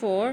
4